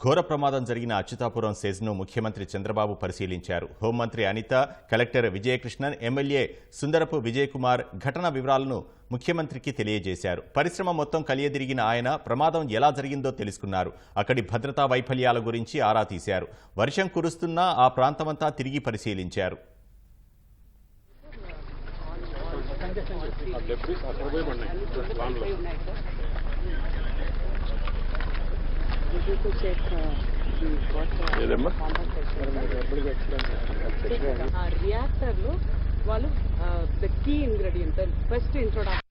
ఘోర ప్రమాదం జరిగిన అచ్యుతాపురం సెజ్ను ముఖ్యమంత్రి చంద్రబాబు పరిశీలించారు. హోంమంత్రి అనిత, కలెక్టర్ విజయకృష్ణన్, ఎమ్మెల్యే సుందరపు విజయకుమార్ ఘటన వివరాలను ముఖ్యమంత్రికి తెలియజేశారు. పరిశ్రమ మొత్తం కలియదిరిగిన ఆయన ప్రమాదం ఎలా జరిగిందో తెలుసుకున్నారు. అక్కడి భద్రతా వైఫల్యాల గురించి ఆరా తీశారు. వర్షం కురుస్తున్నా ఆ ప్రాంతమంతా తిరిగి పరిశీలించారు. రియాక్టర్ లో వాళ్ళు the key ingredient first introduction